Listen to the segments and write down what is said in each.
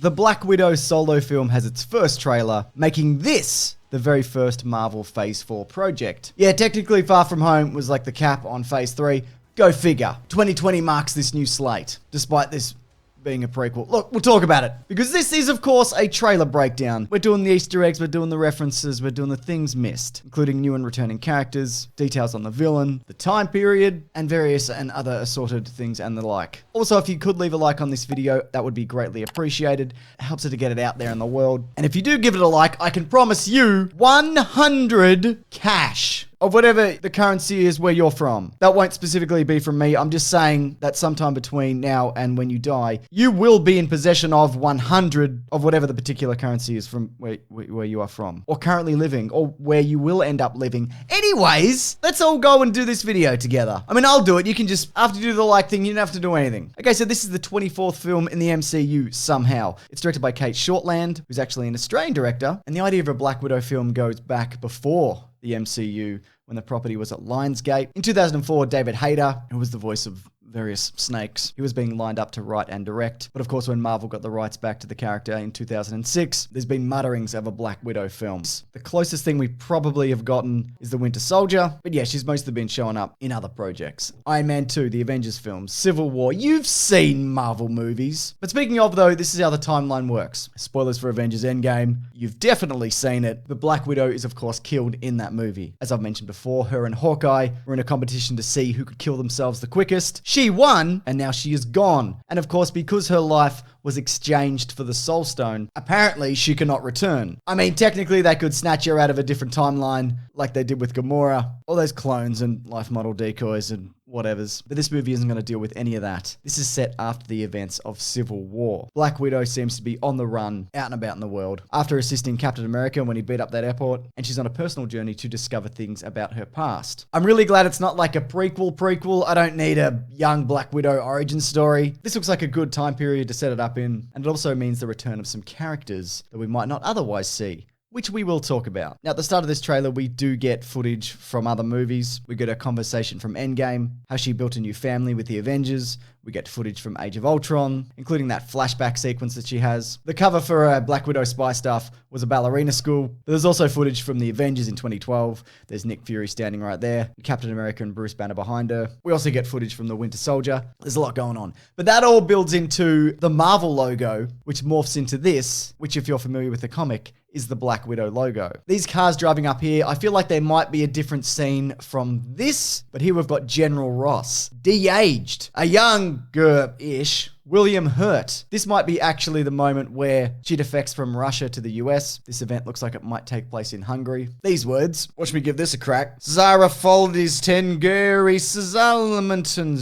The Black Widow solo film has its first trailer, making this the very first Marvel Phase 4 project. Yeah, technically Far From Home was like the cap on Phase 3. Go figure. 2020 marks this new slate, despite this being a prequel. Look, we'll talk about it, because this is, of course, a trailer breakdown. We're doing the Easter eggs, we're doing the references, we're doing the things missed, including new and returning characters, details on the villain, the time period, and various and other assorted things and the like. Also, if you could leave a like on this video, that would be greatly appreciated. It helps it to get it out there in the world. And if you do give it a like, I can promise you 100 cash of whatever the currency is where you're from. That won't specifically be from me. I'm just saying that sometime between now and when you die, you will be in possession of 100 of whatever the particular currency is from where you are from, or currently living, or where you will end up living. Anyways, let's all go and do this video together. I mean, I'll do it. You can just, after you do the like thing, you don't have to do anything. Okay, so this is the 24th film in the MCU somehow. It's directed by Kate Shortland, who's actually an Australian director, and the idea of a Black Widow film goes back before the MCU, when the property was at Lionsgate. In 2004, David Hayter, who was the voice of various snakes, he was being lined up to write and direct. But of course, when Marvel got the rights back to the character in 2006, there's been mutterings of a Black Widow film. The closest thing we probably have gotten is the Winter Soldier, but yeah, she's mostly been showing up in other projects. Iron Man 2, the Avengers films, Civil War. You've seen Marvel movies. But speaking of though, this is how the timeline works. Spoilers for Avengers Endgame. You've definitely seen it. The Black Widow is of course killed in that movie. As I've mentioned before, her and Hawkeye were in a competition to see who could kill themselves the quickest. She won, and now she is gone. And of course, because her life was exchanged for the Soul Stone, apparently she cannot return. I mean, technically they could snatch her out of a different timeline, like they did with Gamora, all those clones and life model decoys and whatevers. But this movie isn't going to deal with any of that. This is set after the events of Civil War. Black Widow seems to be on the run, out and about in the world, after assisting Captain America when he beat up that airport, and she's on a personal journey to discover things about her past. I'm really glad it's not like a prequel. I don't need a young Black Widow origin story. This looks like a good time period to set it up in, and it also means the return of some characters that we might not otherwise see, which we will talk about. Now, at the start of this trailer, we do get footage from other movies. We get a conversation from Endgame, how she built a new family with the Avengers. We get footage from Age of Ultron, including that flashback sequence that she has. The cover for Black Widow spy stuff was a ballerina school. There's also footage from the Avengers in 2012. There's Nick Fury standing right there, Captain America and Bruce Banner behind her. We also get footage from the Winter Soldier. There's a lot going on. But that all builds into the Marvel logo, which morphs into this, which if you're familiar with the comic, is the Black Widow logo. These cars driving up here, I feel like they might be a different scene from this, but here we've got General Ross, de-aged, a younger-ish William Hurt. This might be actually the moment where she defects from Russia to the US. This event looks like it might take place in Hungary. These words, watch me give this a crack. Zara Foldis Tengeri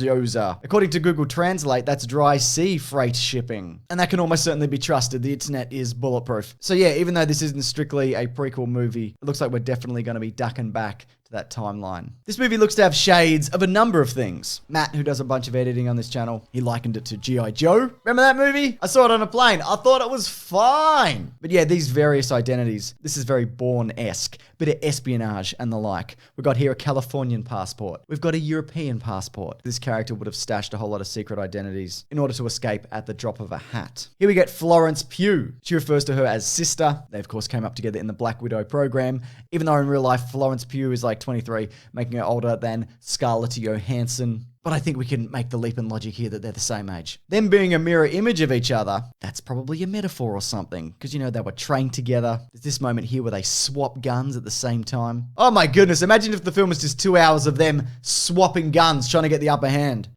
Yoza. According to Google Translate, that's dry sea freight shipping. And that can almost certainly be trusted. The internet is bulletproof. So yeah, even though this isn't strictly a prequel movie, it looks like we're definitely going to be ducking back that timeline. This movie looks to have shades of a number of things. Matt, who does a bunch of editing on this channel, he likened it to G.I. Joe. Remember that movie? I saw it on a plane. I thought it was fine. But yeah, these various identities. This is very Bourne-esque. Bit of espionage and the like. We've got here a Californian passport. We've got a European passport. This character would have stashed a whole lot of secret identities in order to escape at the drop of a hat. Here we get Florence Pugh. She refers to her as sister. They of course came up together in the Black Widow program, even though in real life Florence Pugh is like 23, making her older than Scarlett Johansson. But I think we can make the leap in logic here that they're the same age. Them being a mirror image of each other, that's probably a metaphor or something. Because, you know, they were trained together. There's this moment here where they swap guns at the same time. Oh my goodness, imagine if the film was just 2 hours of them swapping guns, trying to get the upper hand.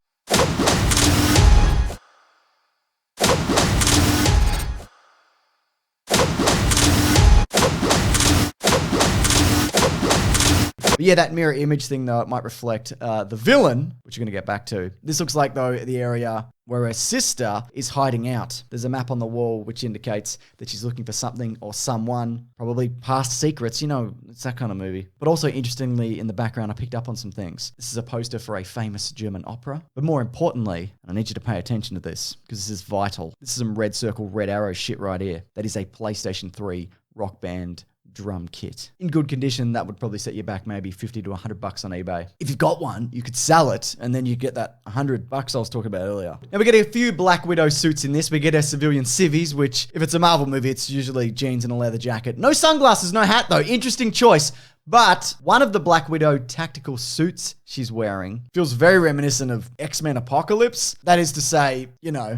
But yeah, that mirror image thing, though, it might reflect the villain, which you're going to get back to. This looks like, though, the area where her sister is hiding out. There's a map on the wall which indicates that she's looking for something or someone, probably past secrets. You know, it's that kind of movie. But also, interestingly, in the background, I picked up on some things. This is a poster for a famous German opera. But more importantly, and I need you to pay attention to this, because this is vital. This is some red circle, red arrow shit right here. That is a PlayStation 3 Rock Band drum kit. In good condition, that would probably set you back maybe 50 to 100 bucks on eBay. If you've got one, you could sell it, and then you get that 100 bucks I was talking about earlier. Now we get a few Black Widow suits in this. We get our civilian civvies, which if it's a Marvel movie, it's usually jeans and a leather jacket. No sunglasses, no hat though. Interesting choice. But one of the Black Widow tactical suits she's wearing feels very reminiscent of X-Men Apocalypse. That is to say, you know,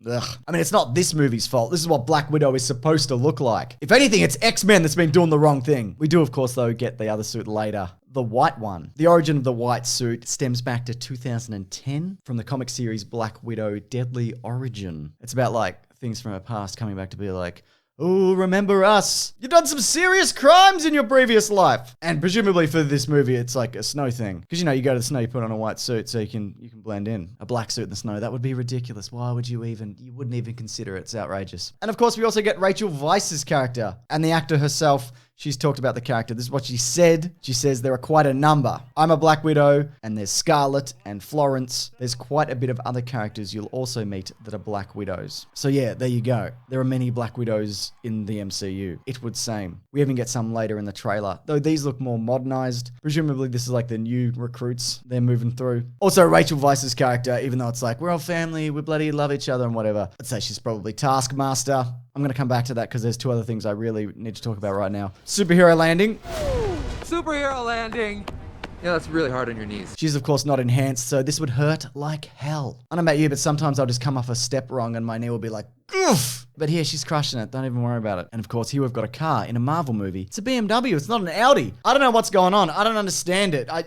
ugh. I mean, it's not this movie's fault. This is what Black Widow is supposed to look like. If anything, it's X-Men that's been doing the wrong thing. We do, of course, though, get the other suit later. The white one. The origin of the white suit stems back to 2010 from the comic series Black Widow Deadly Origin. It's about, like, things from her past coming back to be like, oh, remember us. You've done some serious crimes in your previous life. And presumably for this movie, it's like a snow thing. Because, you know, you go to the snow, you put on a white suit so you can blend in. A black suit in the snow, that would be ridiculous. Why would you wouldn't even consider it. It's outrageous. And of course, we also get Rachel Weisz's character. And the actor herself, she's talked about the character. This is what she said. She says, there are quite a number. I'm a Black Widow, and there's Scarlet and Florence. There's quite a bit of other characters you'll also meet that are Black Widows. So yeah, there you go. There are many Black Widows in the MCU. It would seem. We even get some later in the trailer, though these look more modernized. Presumably this is like the new recruits they're moving through. Also, Rachel Weisz's character, even though it's like, we're all family, we bloody love each other and whatever, I'd say she's probably Taskmaster. I'm going to come back to that because there's two other things I really need to talk about right now. Superhero landing. Superhero landing. Yeah, that's really hard on your knees. She's, of course, not enhanced, so this would hurt like hell. I don't know about you, but sometimes I'll just come off a step wrong and my knee will be like, oof. But here, she's crushing it. Don't even worry about it. And of course, here we've got a car in a Marvel movie. It's a BMW. It's not an Audi. I don't know what's going on. I don't understand it. Are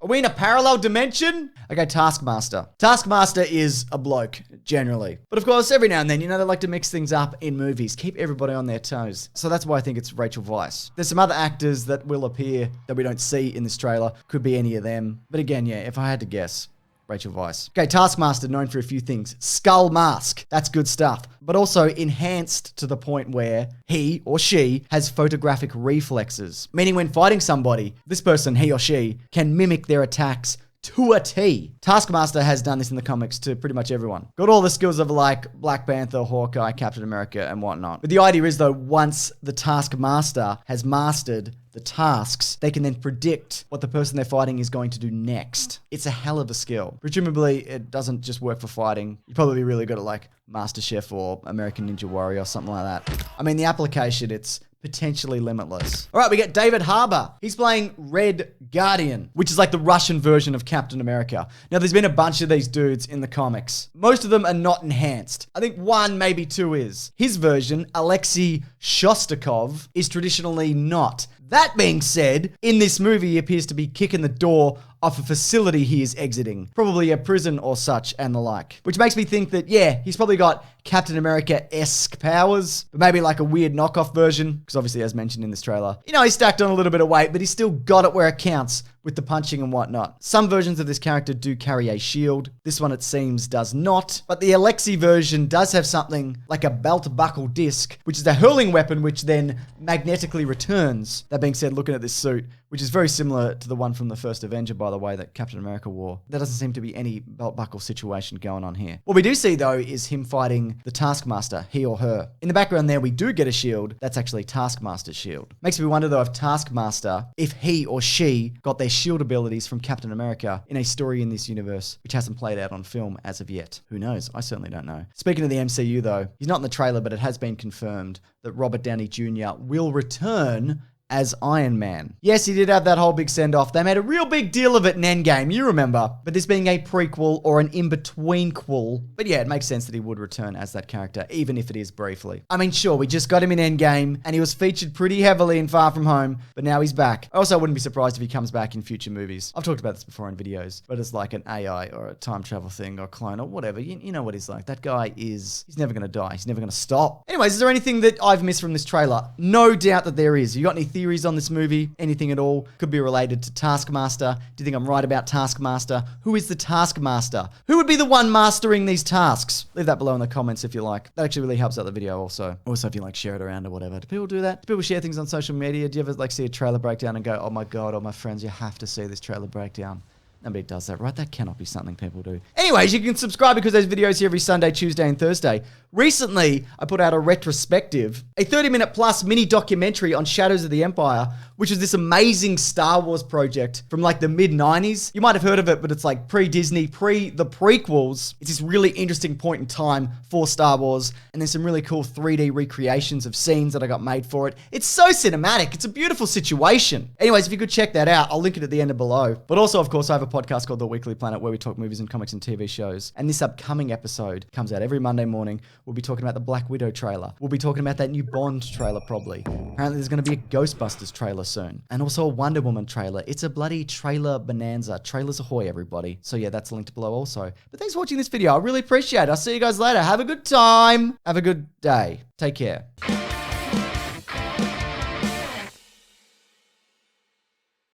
we in a parallel dimension? Okay, Taskmaster. Taskmaster is a bloke, generally. But of course, every now and then, you know, they like to mix things up in movies. Keep everybody on their toes. So that's why I think it's Rachel Weisz. There's some other actors that will appear that we don't see in this trailer. Could be any of them. But again, yeah, if I had to guess, Rachel Weisz. Okay, Taskmaster, known for a few things. Skull mask. That's good stuff. But also enhanced to the point where he or she has photographic reflexes. Meaning when fighting somebody, this person, he or she, can mimic their attacks to a T. Taskmaster has done this in the comics to pretty much everyone. Got all the skills of like Black Panther, Hawkeye, Captain America, and whatnot. But the idea is though, once the Taskmaster has mastered the tasks, they can then predict what the person they're fighting is going to do next. It's a hell of a skill. Presumably, it doesn't just work for fighting. You're probably really good at like MasterChef or American Ninja Warrior or something like that. I mean, the application, it's potentially limitless. All right, we get David Harbour. He's playing Red Guardian, which is like the Russian version of Captain America. Now, there's been a bunch of these dudes in the comics. Most of them are not enhanced. I think one, maybe two is. His version, Alexei Shostakov, is traditionally not. That being said, in this movie, he appears to be kicking the door off a facility he is exiting. Probably a prison or such and the like. Which makes me think that, yeah, he's probably got Captain America-esque powers, but maybe like a weird knockoff version, because obviously, as mentioned in this trailer, you know, he's stacked on a little bit of weight, but he's still got it where it counts with the punching and whatnot. Some versions of this character do carry a shield. This one, it seems, does not. But the Alexei version does have something like a belt buckle disc, which is a hurling weapon, which then magnetically returns. That being said, looking at this suit, which is very similar to the one from the first Avenger, by the way, that Captain America wore. There doesn't seem to be any belt buckle situation going on here. What we do see, though, is him fighting the Taskmaster, he or her. In the background there, we do get a shield. That's actually Taskmaster's shield. Makes me wonder, though, if Taskmaster, if he or she got their shield abilities from Captain America in a story in this universe, which hasn't played out on film as of yet. Who knows? I certainly don't know. Speaking of the MCU, though, he's not in the trailer, but it has been confirmed that Robert Downey Jr. will return as Iron Man. Yes, he did have that whole big send-off. They made a real big deal of it in Endgame, you remember. But this being a prequel or an in-between-quel. But yeah, it makes sense that he would return as that character, even if it is briefly. I mean, sure, we just got him in Endgame, and he was featured pretty heavily in Far From Home, but now he's back. I also wouldn't be surprised if he comes back in future movies. I've talked about this before in videos, but it's like an AI or a time travel thing or clone or whatever. You know what he's like. That guy he's never going to die. He's never going to stop. Anyways, is there anything that I've missed from this trailer? No doubt that there is. You got any theories on this movie? Anything at all? Could be related to Taskmaster. Do you think I'm right about Taskmaster? Who is the Taskmaster? Who would be the one mastering these tasks? Leave that below in the comments if you like. That actually really helps out the video also. Also, if you like, share it around or whatever. Do people do that? Do people share things on social media? Do you ever like see a trailer breakdown and go, oh my God, all my friends, you have to see this trailer breakdown? Nobody does that, right? That cannot be something people do. Anyways, you can subscribe because there's videos here every Sunday, Tuesday, and Thursday. recently I put out a retrospective, a 30-minute plus mini documentary on Shadows of the Empire, which was this amazing Star Wars project from like the mid-90s. You might have heard of it, but it's like pre-Disney, the prequels. It's this really interesting point in time for Star Wars, and there's some really cool 3D recreations of scenes that I got made for it. It's so cinematic. It's a beautiful situation. Anyways, if you could check that out, I'll link it at the end below. But also, of course, I have a podcast called The Weekly Planet where we talk movies and comics and TV shows. And this upcoming episode comes out every Monday morning. We'll be talking about the Black Widow trailer. We'll be talking about that new Bond trailer probably. Apparently there's going to be a Ghostbusters trailer soon. And also a Wonder Woman trailer. It's a bloody trailer bonanza. Trailers ahoy, everybody. So yeah, that's linked below also. But thanks for watching this video. I really appreciate it. I'll see you guys later. Have a good time. Have a good day. Take care.